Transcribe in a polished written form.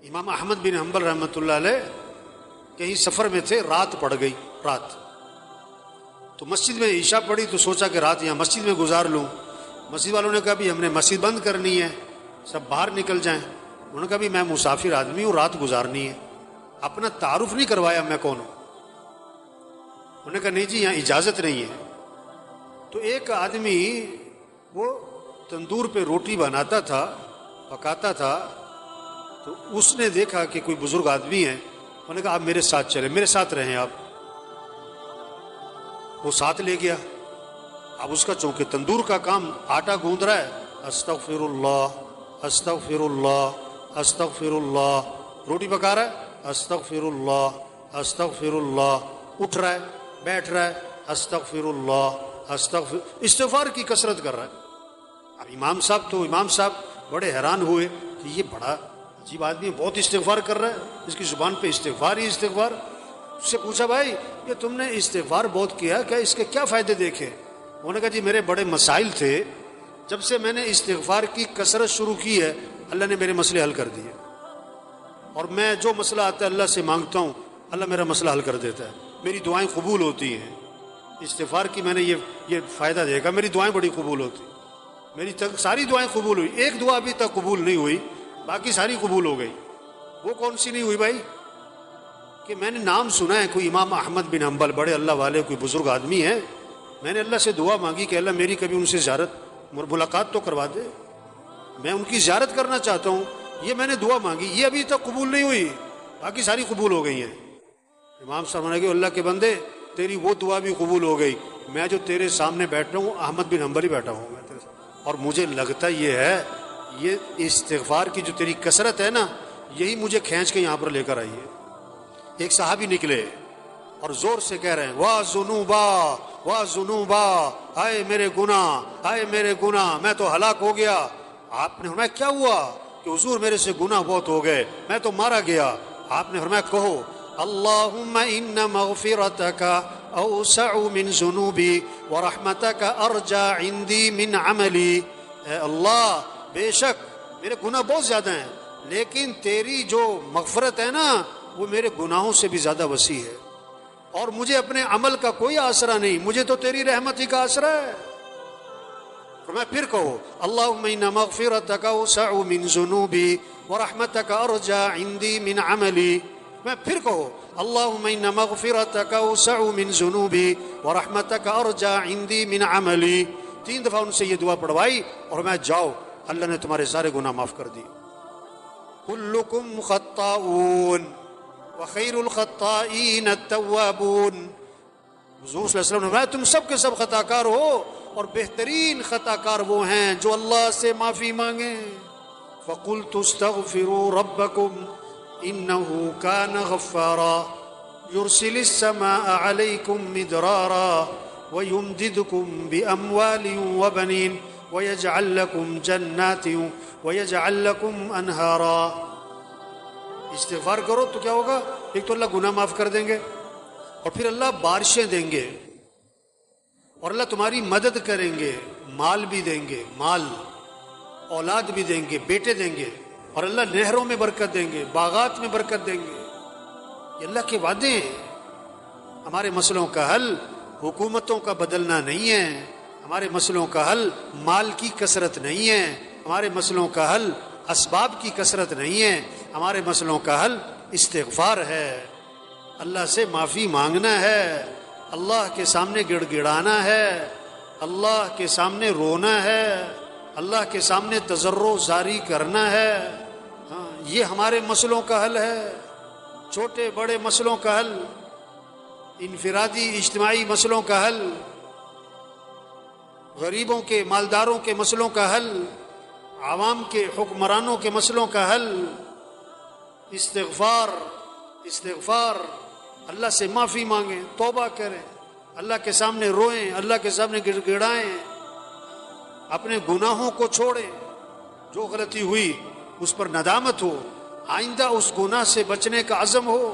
امام احمد بن حنبل رحمۃ اللہ علیہ کہیں سفر میں تھے، رات پڑ گئی، رات تو مسجد میں عشاء پڑی تو سوچا کہ رات یہاں مسجد میں گزار لوں۔ مسجد والوں نے کہا بھی ہم نے مسجد بند کرنی ہے، سب باہر نکل جائیں۔ انہوں نے کہا بھی میں مسافر آدمی ہوں، رات گزارنی ہے۔ اپنا تعارف نہیں کروایا میں کون ہوں۔ انہوں نے کہا نہیں جی یہاں اجازت نہیں ہے۔ تو ایک آدمی وہ تندور پہ روٹی بناتا تھا، پکاتا تھا، تو اس نے دیکھا کہ کوئی بزرگ آدمی ہے، انہوں نے کہا آپ میرے ساتھ چلیں، میرے ساتھ رہیں آپ۔ وہ ساتھ لے گیا۔ اب اس کا چونکہ تندور کا کام آٹا گوندھ رہا ہے، استغفر اللہ استغفر اللہ استغفر اللہ، روٹی پکا رہا ہے، استغفر اللہ استغفر اللہ، اٹھ رہا ہے، بیٹھ رہا ہے، استغفر اللہ استغفار کی کثرت کر رہا ہے۔ اب امام صاحب بڑے حیران ہوئے کہ یہ بڑا عجیب آدمی، بہت استغفار کر رہا ہے، اس کی زبان پہ استغفار ہی استغفار۔ اس سے پوچھا بھائی یہ تم نے استغفار بہت کیا، کیا اس کے کیا فائدے دیکھے؟ انہوں نے کہا جی میرے بڑے مسائل تھے، جب سے میں نے استغفار کی کثرت شروع کی ہے اللہ نے میرے مسئلے حل کر دیے، اور میں جو مسئلہ آتا ہے اللہ سے مانگتا ہوں اللہ میرا مسئلہ حل کر دیتا ہے، میری دعائیں قبول ہوتی ہیں۔ استغفار کی میں نے یہ فائدہ دیکھا، میری دعائیں بڑی قبول ہوتی، میری ساری دعائیں قبول ہوئی، ایک دعا ابھی تک قبول نہیں ہوئی، باقی ساری قبول ہو گئی۔ وہ کون سی نہیں ہوئی بھائی؟ کہ میں نے نام سنا ہے کوئی امام احمد بن حنبل، بڑے اللہ والے، کوئی بزرگ آدمی ہے، میں نے اللہ سے دعا مانگی کہ اللہ میری کبھی ان سے زیارت ملاقات تو کروا دے، میں ان کی زیارت کرنا چاہتا ہوں، یہ میں نے دعا مانگی، یہ ابھی تک قبول نہیں ہوئی، باقی ساری قبول ہو گئی ہیں۔ امام صاحب نے کہا اللہ کے بندے تیری وہ دعا بھی قبول ہو گئی، میں جو تیرے سامنے بیٹھ رہا ہوں احمد بن حنبل ہی بیٹھا ہوں میں تیرے سامنے، اور مجھے لگتا یہ ہے یہ استغفار کی جو تیری کثرت ہے نا یہی مجھے کھینچ کے یہاں پر لے کر آئی ہے۔ ایک صحابی نکلے اور زور سے کہہ رہے ہیں واہ ذنوبا واہ ذنوبا، ہائے میرے گناہ، ہائے میرے گناہ، میں تو ہلاک ہو گیا۔ آپ نے فرمایا کیا ہوا؟ کہ حضور میرے سے گناہ بہت ہو گئے، میں تو مارا گیا۔ آپ نے فرمایا کہو اللہم ان مغفرتک اوسع من ذنوبی ورحمتک ارجى عندی من عملی، اے اللہ بے شک میرے گناہ بہت زیادہ ہیں لیکن تیری جو مغفرت ہے نا وہ میرے گناہوں سے بھی زیادہ وسیع ہے، اور مجھے اپنے عمل کا کوئی آسرا نہیں، مجھے تو تیری رحمت ہی کا آسرا ہے۔ میں پھر کہو اللہم ان مغفرتک اوسع من ذنوبی ورحمتک ارجى عندی من عملی، میں پھر کہو اللہم ان مغفرتک اوسع من ذنوبی ورحمتک ارجى عندی من عملی۔ 3 دفعہ ان سے یہ دعا پڑھوائی اور میں جاؤ اللہ نے تمہارے سارے گناہ معاف کر دی۔ کلکم خطاؤون وخیر الخطائین التوابون، حضور صلی اللہ علیہ وسلم نے فرمایا تم سب کے سب خطا کار ہو اور بہترین خطا کار وہ ہیں جو اللہ سے معافی مانگیں۔ فقلت استغفروا ربکم انه كان غفارا يرسل السماء عليكم مدرارا ويمددكم بأموال وبنين ويجعل لكم جنات ويجعل لكم انہارا۔ استغفار کرو تو کیا ہوگا؟ ایک تو اللہ گناہ معاف کر دیں گے، اور پھر اللہ بارشیں دیں گے، اور اللہ تمہاری مدد کریں گے، مال بھی دیں گے، مال اولاد بھی دیں گے، بیٹے دیں گے، اور اللہ نہروں میں برکت دیں گے، باغات میں برکت دیں گے۔ یہ اللہ کے وعدے ہیں۔ ہمارے مسئلوں کا حل حکومتوں کا بدلنا نہیں ہے، ہمارے مسئلوں کا حل مال کی کثرت نہیں ہے، ہمارے مسئلوں کا حل اسباب کی کثرت نہیں ہے، ہمارے مسئلوں کا حل استغفار ہے، اللہ سے معافی مانگنا ہے، اللہ کے سامنے گڑ گڑانا ہے، اللہ کے سامنے رونا ہے، اللہ کے سامنے تضرع زاری کرنا ہے۔ ہاں یہ ہمارے مسئلوں کا حل ہے، چھوٹے بڑے مسئلوں کا حل، انفرادی اجتماعی مسئلوں کا حل، غریبوں کے مالداروں کے مسئلوں کا حل، عوام کے حکمرانوں کے مسئلوں کا حل استغفار۔ استغفار، اللہ سے معافی مانگیں، توبہ کریں، اللہ کے سامنے روئیں، اللہ کے سامنے گڑ گڑائیں، اپنے گناہوں کو چھوڑیں، جو غلطی ہوئی اس پر ندامت ہو، آئندہ اس گناہ سے بچنے کا عزم ہو۔